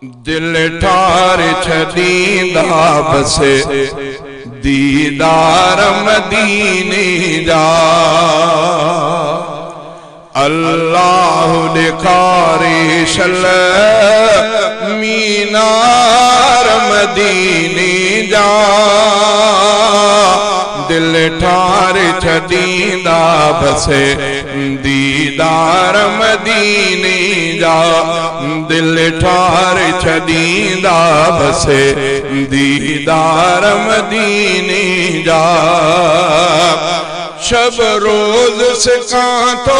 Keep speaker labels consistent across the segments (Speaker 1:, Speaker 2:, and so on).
Speaker 1: दिल ठार छदींदा बसे दीदार मदीने जा। अल्लाह दिखारे शल मीनार मदीने जा। दिल ठार छदींदा बसे दीदार मदीने जा। दिल ठार छदींदा बसे दीदार मदीने जा। शब रोज सिकातो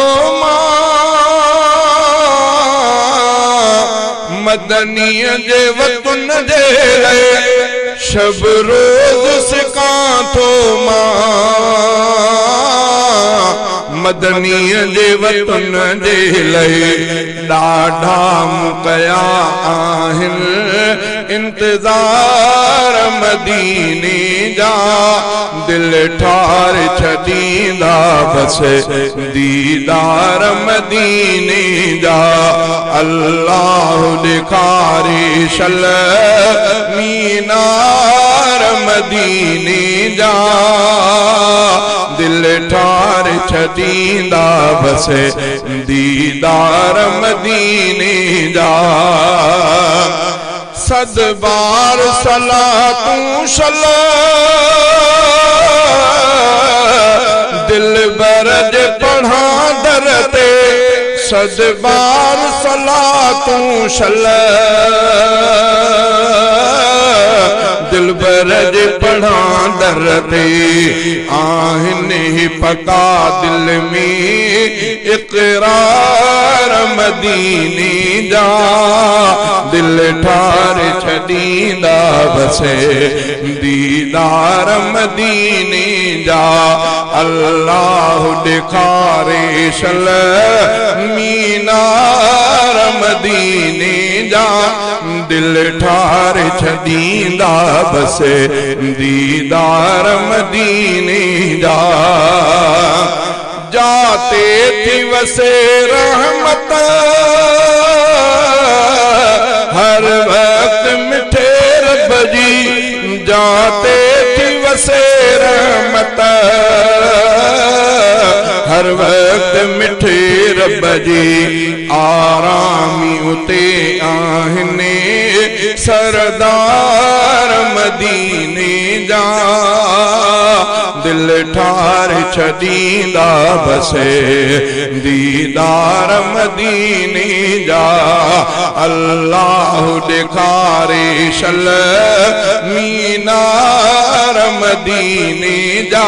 Speaker 1: मदनी जे वतन जे लए। शब रोज सिकातो मदनी जे वतन जे लए। ॾाढा मुकया आहिनि इंतज़ार मदीने जा। दिल ठार छदींदा बसे दीदार मदीने जा। अल्लाह दिखारे शल मीनार मदीने जा। दिल ठार छदींदा बसे दीदार मदीने जा। सद बार सलातूं शला दिल बरज पढ़ा दर ते। सद बार सलातूं शला दिल बरज पढ़ा दर ते। आहिनि पका दिल में इक़रार मदीने जा। दिल ठार छदींदा बसे दीदार मदीने जा। अल्लाह दिखारे शल मीनार मदीने जा। दिल ठार छदींदा बसे दीदार मदीने जा। जाते थी वसे रहमत हर वक्त मिठे रब जी। जाते थी वसे रहमत हर वक्त मिठे रब जी। आरामी उते आहिनि सरदार मदीने जा। दिल ठार छदींदा बसे दीदार मदीने जा। अल्लाह दिखारे शल मीनार मदीने जा।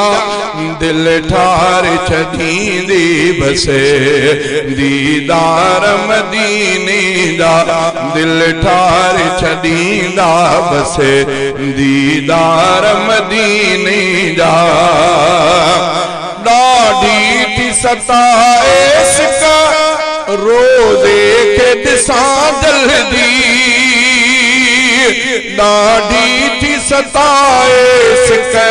Speaker 1: दिल ठार छदींदी बसे दीदार मदीने जा। दिल ठार छदींदा बसे दीदार मदीने जा। ॾाढी थी सताए सिका रोज़े खे ॾिसां जल्दी। ॾाढी थी सताए सिका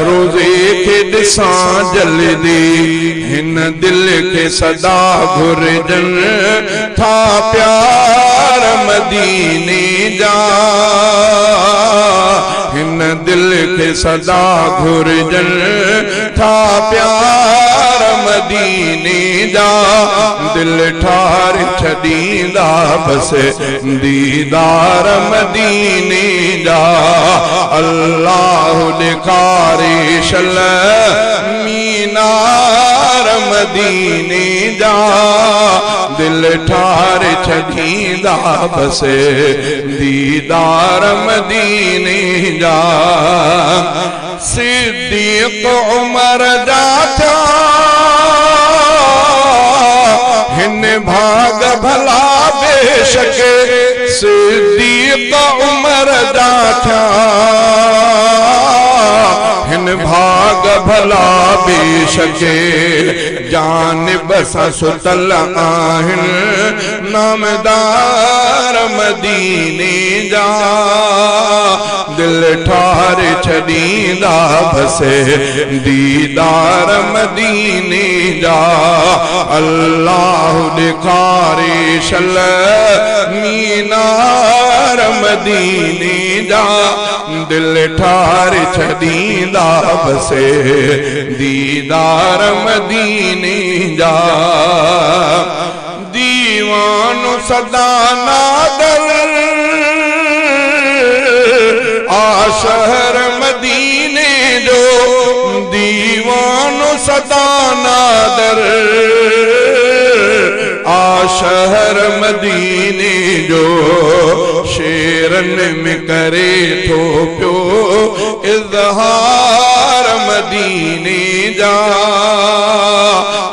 Speaker 1: रोज़े खे ॾिसां जल्दी। हिन दिल खे सदा घुरजनि था प्यार मदीने जा। हिन दिल के सदा घुरजनि था प्यार मदीने जा। दिल ठार छदींदा बसे दीदार मदीने जा। अल्लाह दिखारे शल मीनार मदीने जा। दिल ठार छदींदा बसे दीदार मदीने जा। सिद्दीक़ उमर जा था हिन भाग भला बेशक। सिद्दीक़ उमर जा था हिन भाग भला बेशक। जानिब सां सुतल आहिनि नामदार मदीने जा दिल ठार छदींदा बसे दीदार मदीने जा अल्लाह दिखारे शल मीनार मदीने जा दिल ठार छदींदा बसे दीदार मदीने जा दीवानो सदा नादर आशहर मदीने जो दीवानो सदा नादर आशहर मदीने जो शेरन में करे थो प्यो इज़हार मदीने जा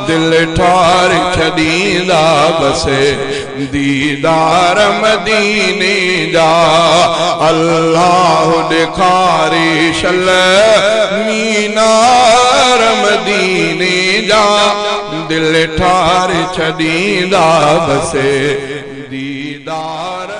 Speaker 1: दिल ठार छदींदा बसे दीदार मदीने जा अल्लाह दिखारे शल मीनार मदीने जा दिल ठार छदींदा बसे दीदार